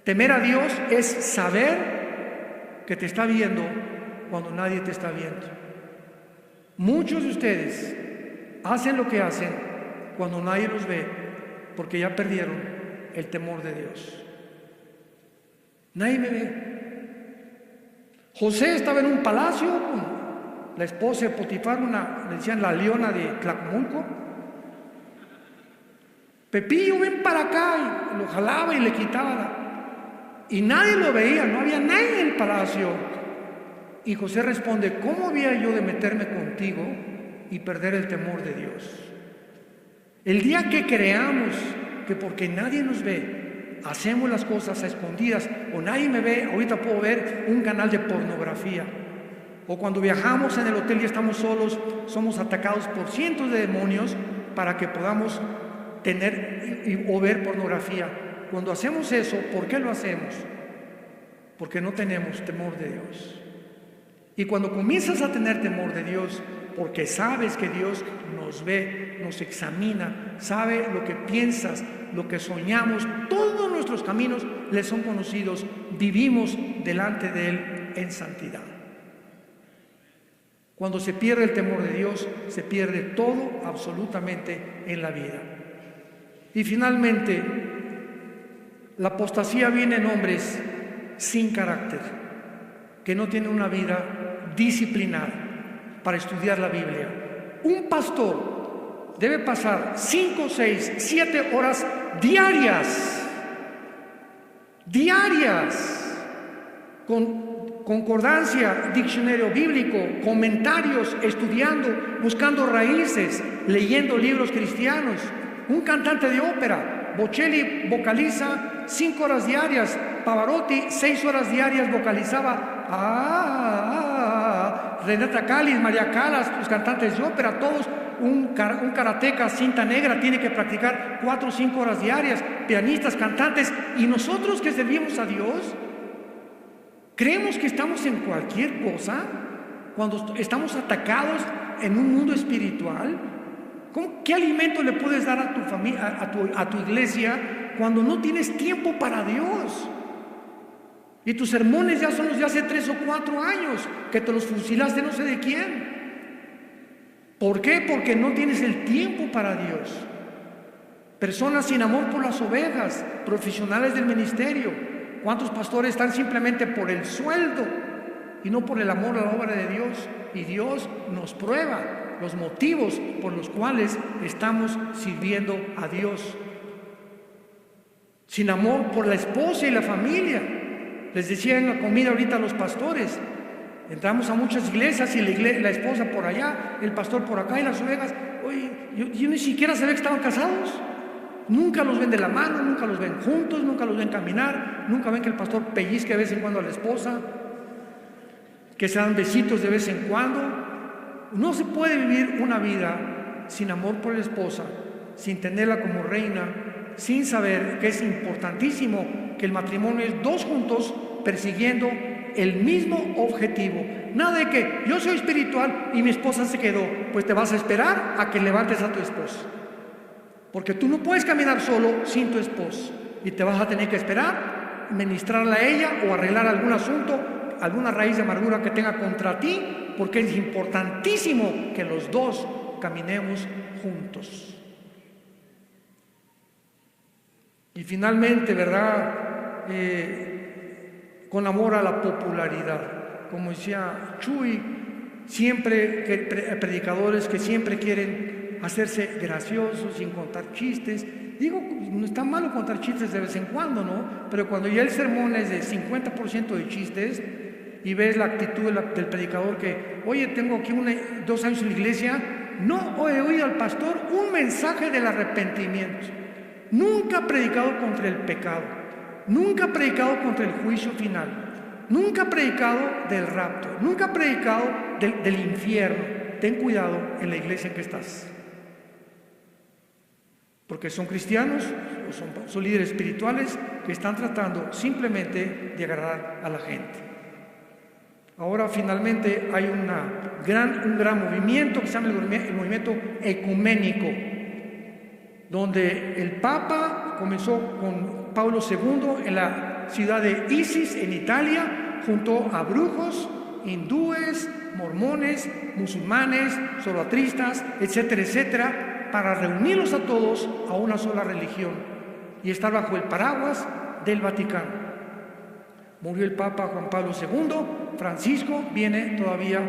Temer a Dios es saber que te está viendo cuando nadie te está viendo. Muchos de ustedes hacen lo que hacen cuando nadie los ve, porque ya perdieron el temor de Dios. Nadie me ve. José estaba en un palacio con la esposa de Potifar, le decían la leona de Tlacomulco. Pepillo, ven para acá, y lo jalaba y le quitaba. Y nadie lo veía, no había nadie en el palacio. Y José responde, ¿cómo había yo de meterme contigo y perder el temor de Dios? El día que creamos que porque nadie nos ve, hacemos las cosas a escondidas, o nadie me ve, ahorita puedo ver un canal de pornografía, o cuando viajamos en el hotel y estamos solos, somos atacados por cientos de demonios para que podamos tener o ver pornografía. Cuando hacemos eso, ¿por qué lo hacemos? Porque no tenemos temor de Dios. Y cuando comienzas a tener temor de Dios, porque sabes que Dios nos ve, nos examina, sabe lo que piensas, lo que soñamos, todos nuestros caminos le son conocidos, vivimos delante de Él en santidad. Cuando se pierde el temor de Dios, se pierde todo absolutamente en la vida. Y finalmente, la apostasía viene en hombres sin carácter, que no tienen una vida disciplinada para estudiar la Biblia. Un pastor debe pasar 5, 6, 7 horas diarias, con concordancia, diccionario bíblico, comentarios, estudiando, buscando raíces, leyendo libros cristianos. Un cantante de ópera, Bocelli, vocaliza 5 horas diarias, Pavarotti 6 horas diarias vocalizaba. Renata Callis, María Calas, los cantantes de ópera, todos. Un karateca cinta negra tiene que practicar 4 o 5 horas diarias, pianistas, cantantes. Y nosotros que servimos a Dios, creemos que estamos en cualquier cosa cuando estamos atacados en un mundo espiritual. ¿Qué alimento le puedes dar a tu familia, a tu iglesia, cuando no tienes tiempo para Dios? Y tus sermones ya son los de hace 3 o 4 años, que te los fusilaste no sé de quién. ¿Por qué? Porque no tienes el tiempo para Dios. Personas sin amor por las ovejas, profesionales del ministerio. ¿Cuántos pastores están simplemente por el sueldo y no por el amor a la obra de Dios? Y Dios nos prueba los motivos por los cuales estamos sirviendo a Dios. sin amor por la esposa y la familia. Les decía en la comida ahorita a los pastores, entramos a muchas iglesias y la esposa por allá, el pastor por acá y las ovejas, oye, yo ni siquiera sabía que estaban casados. Nunca los ven de la mano, nunca los ven juntos, nunca los ven caminar, nunca ven que el pastor pellizque de vez en cuando a la esposa, que se dan besitos de vez en cuando. No se puede vivir una vida sin amor por la esposa, sin tenerla como reina, sin saber que es importantísimo que el matrimonio es dos juntos persiguiendo el mismo objetivo. Nada de que yo soy espiritual y mi esposa se quedó. Pues te vas a esperar a que levantes a tu esposa, porque tú no puedes caminar solo sin tu esposa y te vas a tener que esperar, ministrarla a ella o arreglar algún asunto, alguna raíz de amargura que tenga contra ti, porque es importantísimo que los dos caminemos juntos. Y finalmente, ¿verdad? Con amor a la popularidad. Como decía Chuy, siempre predicadores que siempre quieren hacerse graciosos sin contar chistes. Digo, no está malo contar chistes de vez en cuando, ¿no? Pero cuando ya el sermón es de 50% de chistes y ves la actitud del predicador que, oye, tengo aquí 2 años en la iglesia, no he oído al pastor un mensaje del arrepentimiento. Nunca ha predicado contra el pecado, nunca ha predicado contra el juicio final, nunca ha predicado del rapto, nunca ha predicado del infierno. Ten cuidado en la iglesia en que estás, porque son cristianos o son líderes espirituales que están tratando simplemente de agradar a la gente. Ahora finalmente hay un gran movimiento que se llama el movimiento ecuménico, donde el Papa comenzó con Pablo II en la ciudad de Isis, en Italia, junto a brujos, hindúes, mormones, musulmanes, zoroastristas, etcétera, etcétera, para reunirlos a todos a una sola religión y estar bajo el paraguas del Vaticano. Murió el Papa Juan Pablo II, Francisco viene todavía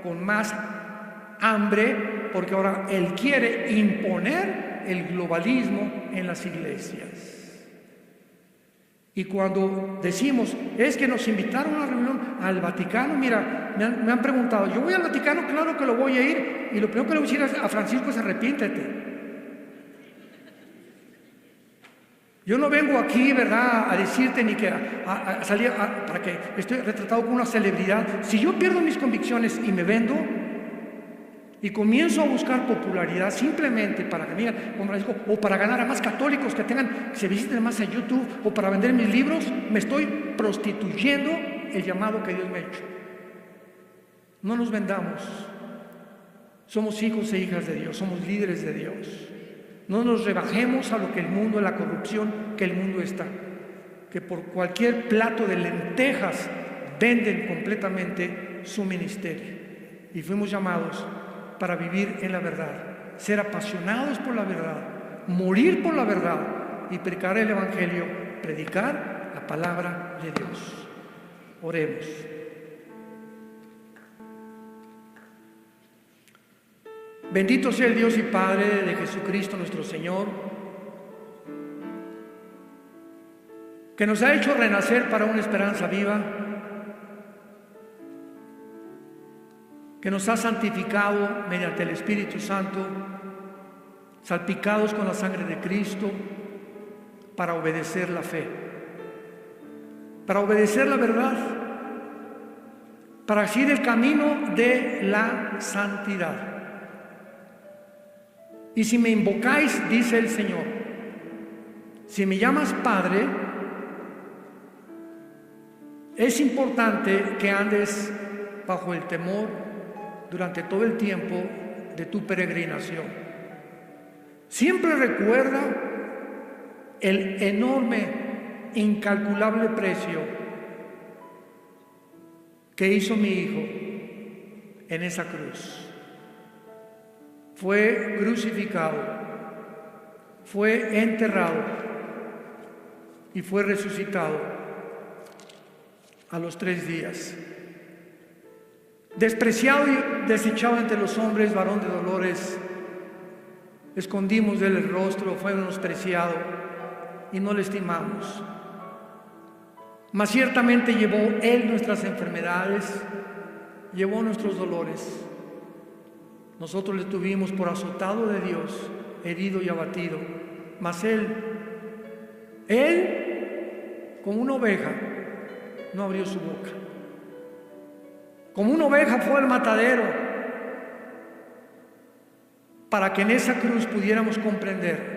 con más hambre, porque ahora él quiere imponer el globalismo en las iglesias. Y cuando decimos, es que nos invitaron a una reunión al Vaticano, mira, me han preguntado, yo voy al Vaticano, claro que lo voy a ir, y lo primero que le voy a decir a Francisco es arrepiéntete. Yo no vengo aquí, ¿verdad?, a decirte ni que a salir para que esté retratado como una celebridad. Si yo pierdo mis convicciones y me vendo y comienzo a buscar popularidad simplemente para que me digan, como Francisco, o para ganar a más católicos que se visiten más en YouTube, o para vender mis libros, me estoy prostituyendo el llamado que Dios me ha hecho. No nos vendamos. Somos hijos e hijas de Dios, somos líderes de Dios. No nos rebajemos a lo que el mundo, la corrupción que el mundo está, que por cualquier plato de lentejas venden completamente su ministerio. Y fuimos llamados para vivir en la verdad, ser apasionados por la verdad, morir por la verdad y predicar el Evangelio, predicar la palabra de Dios. Oremos. Bendito sea el Dios y Padre de Jesucristo nuestro Señor, que nos ha hecho renacer para una esperanza viva, que nos ha santificado mediante el Espíritu Santo, salpicados con la sangre de Cristo, para obedecer la fe, para obedecer la verdad, para seguir el camino de la santidad. Y si me invocáis, dice el Señor, si me llamas Padre, es importante que andes bajo el temor durante todo el tiempo de tu peregrinación. Siempre recuerda el enorme, incalculable precio que hizo mi Hijo en esa cruz. Fue crucificado, fue enterrado y fue resucitado a los 3 días. Despreciado y desechado entre los hombres, varón de dolores, escondimos de él el rostro, fue menospreciado y no le estimamos. Mas ciertamente llevó Él nuestras enfermedades, llevó nuestros dolores. Nosotros le tuvimos por azotado de Dios, herido y abatido. Mas Él, como una oveja, no abrió su boca. Como una oveja fue al matadero, para que en esa cruz pudiéramos comprender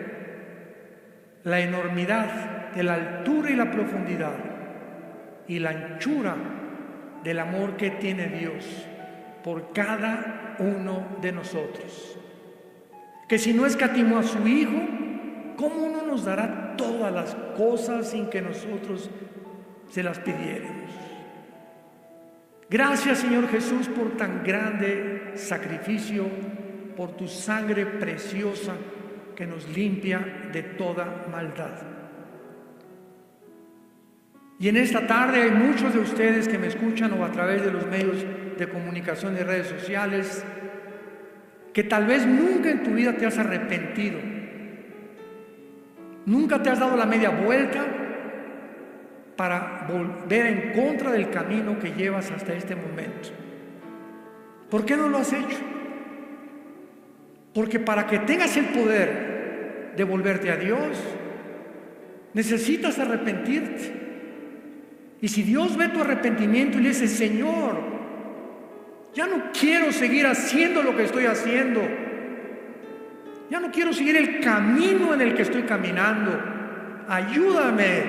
la enormidad de la altura y la profundidad y la anchura del amor que tiene Dios por cada uno de nosotros. Que si no escatimó a su Hijo, ¿cómo no nos dará todas las cosas sin que nosotros se las pidiéramos? Gracias, Señor Jesús, por tan grande sacrificio, por tu sangre preciosa que nos limpia de toda maldad. Y en esta tarde hay muchos de ustedes que me escuchan o a través de los medios de comunicación y redes sociales que tal vez nunca en tu vida te has arrepentido, nunca te has dado la media vuelta para volver en contra del camino que llevas hasta este momento. ¿Por qué no lo has hecho? Porque para que tengas el poder de volverte a Dios, necesitas arrepentirte. Y si Dios ve tu arrepentimiento y le dice: Señor, ya no quiero seguir haciendo lo que estoy haciendo, ya no quiero seguir el camino en el que estoy caminando, ayúdame,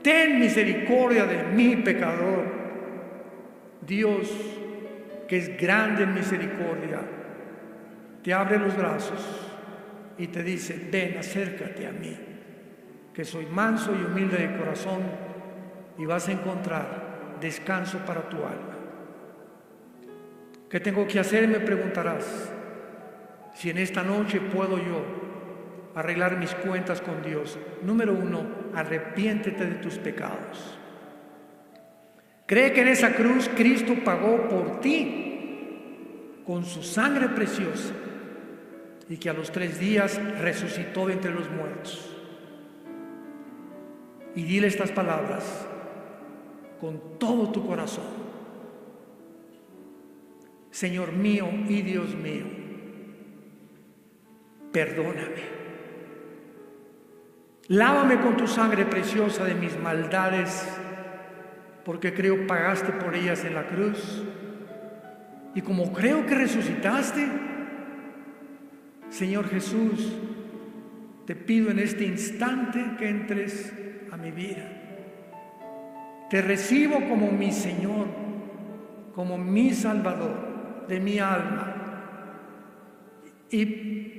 ten misericordia de mí, pecador. Dios, que es grande en misericordia, te abre los brazos y te dice: ven, acércate a mí, que soy manso y humilde de corazón, y vas a encontrar descanso para tu alma. ¿Qué tengo que hacer? Me preguntarás. Si en esta noche puedo yo arreglar mis cuentas con Dios. Número 1, arrepiéntete de tus pecados. Cree que en esa cruz Cristo pagó por ti con su sangre preciosa y que a los 3 días resucitó de entre los muertos. Y dile estas palabras con todo tu corazón: Señor mío y Dios mío, perdóname. Lávame con tu sangre preciosa de mis maldades, porque creo pagaste por ellas en la cruz. Y como creo que resucitaste, Señor Jesús, te pido en este instante que entres a mi vida. Te recibo como mi Señor, como mi Salvador de mi alma. Y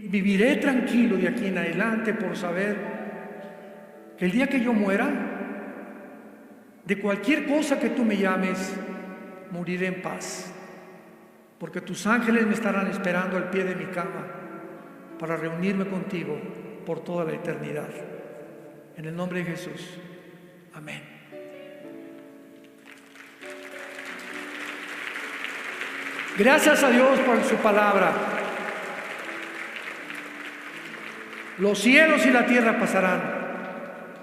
viviré tranquilo de aquí en adelante por saber que el día que yo muera, de cualquier cosa que tú me llames, moriré en paz, porque tus ángeles me estarán esperando al pie de mi cama para reunirme contigo por toda la eternidad. En el nombre de Jesús, amén. Gracias a Dios por su palabra. Los cielos y la tierra pasarán,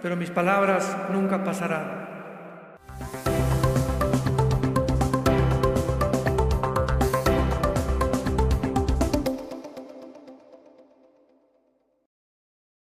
pero mis palabras nunca pasarán.